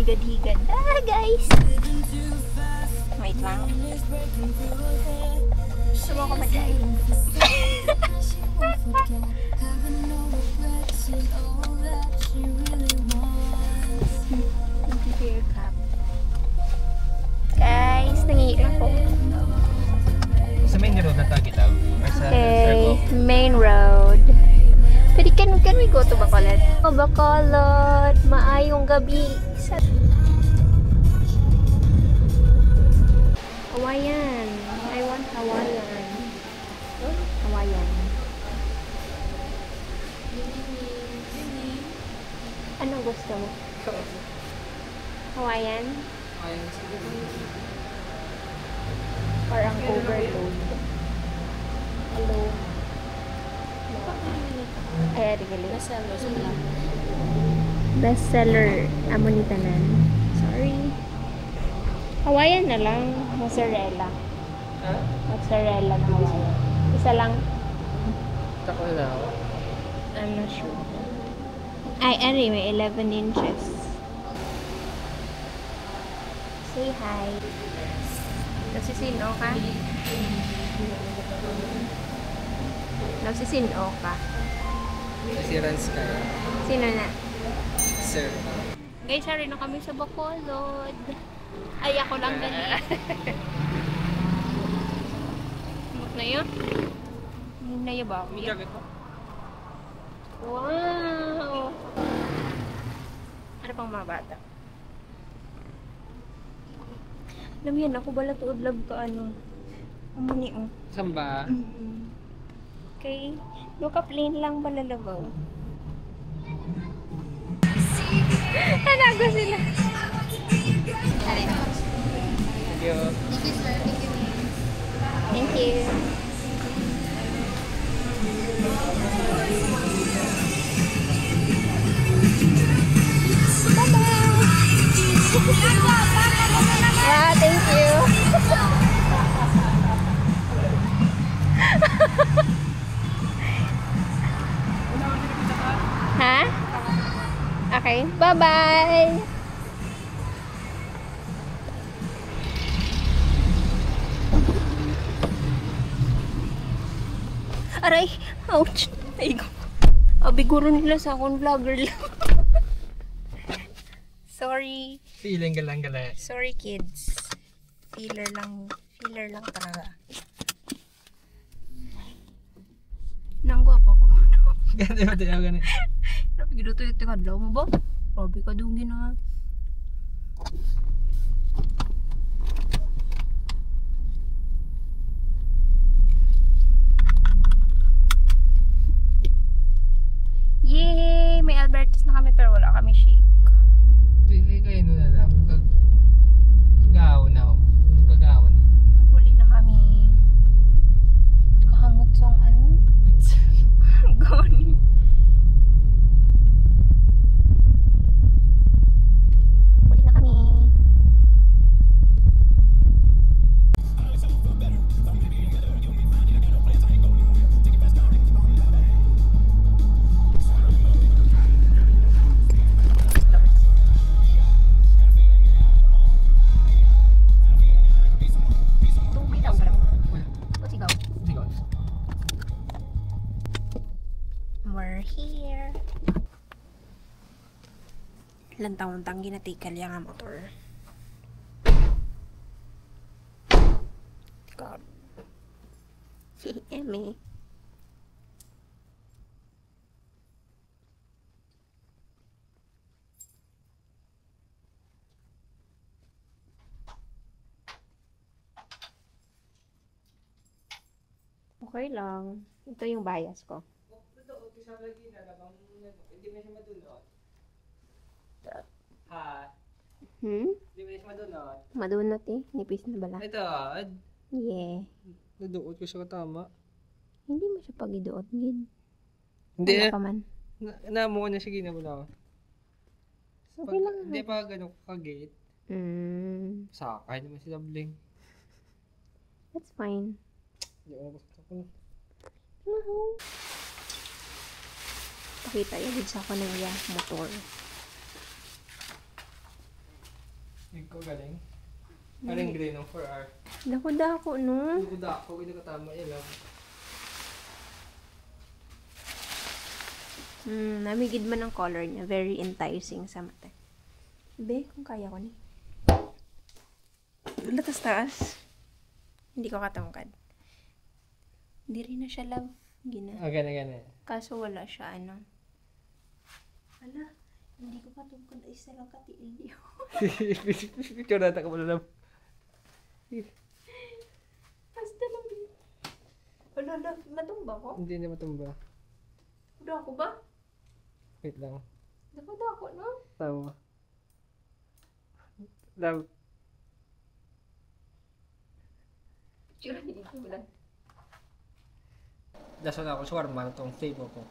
higad-higad. Ah, guys! Wait lang. Gusto mo ako mag-drive? Guys, nangiilang po. Sa main road na tayo kita? Okay, main road. Pwede can we go to Bacolod? Oh, Bacolod! Maayong gabi! Hawaiian! I want Hawaiian. Hawaiian. Anong gusto mo? Hawaiian? Or ang overload? Hello? Ay, really? Bestseller. Amo ni tanan. Sorry. Hawaiian na lang. Mozzarella. Ha? Mozzarella na Hawaiian. Isa lang. Tako na ako. I'm not sure. Ay, anyway, 11 inches. Say hi. Nagsisino ka? Nagsisino ka? Si Rans kaya. Sino na? Sir. Guys, sorry na kami sa Bacolod. Ay, ako lang ganyan. Mut na yun? Mut na yun ba? Wow! Ano pang mga bata? Alam yan, ako bala tuod lab ka ano. Amuni oh. Samba? Okay. Look up plain lang balalagaw. Tanago sila. Thank you. Thank you. Ah, thank you. Ha? Okay, bye-bye. Aray, ouch. Ay, abiguro nila sa akong vlogger lang. Sorry. Feeling galang gala. Sorry kids. Filler lang talaga. Nangguap ako. Ganda ba tayo ganun? Grabe ginuto yung tikadlaw mo ba? Grabe ka dungi na. Yay! May Albertus na kami pero wala kami shake. Hindi kayo na lang. Kagawan na ako. Anong kagawan na? Napuli na kami. Kahamot song ano? Goni. Napuli na kami. We're here. Ilang taon tang ginatikal yung nga motor. God. Eme. Okay lang. Ito yung bias ko. Hindi mo siya madunod. Ha? Hindi mo siya madunod. Madunot eh. Nipis na bala. Ito. Yeah. Naduot ko siya katama. Hindi mo siya pagiduot. Hindi Wala na. pa man. Naamo ko na siya ginabula. Okay lang. Hindi pa gano'n kagate. Sakay naman si Dabling. That's fine. Hindi ko gusto ko. Pakita yung sa ako ng motor. Hindi ko galing. Aling green ng 4R. Dako-dako, no? Hindi ko dako, hindi ko tama ilaw. Namigid man ang color niya. Very enticing sa mata. Be, kung kaya ko ni. Latas taas. Hindi ko katangkad. Hindi rin na siya love. Gina. Gana. Kaso wala siya, ano. Ala, hindi ko patungkod. Ay, sa lang katiil niyo. Picture natin ka pala. Basta lang. Wala, matumba ko? Hindi na matumba. Udah ako ba? Wait lang. Dako-dako, no? Tawa. Love. Tsura, hindi ko lang. Dasal ako sa warma na itong flavor ko.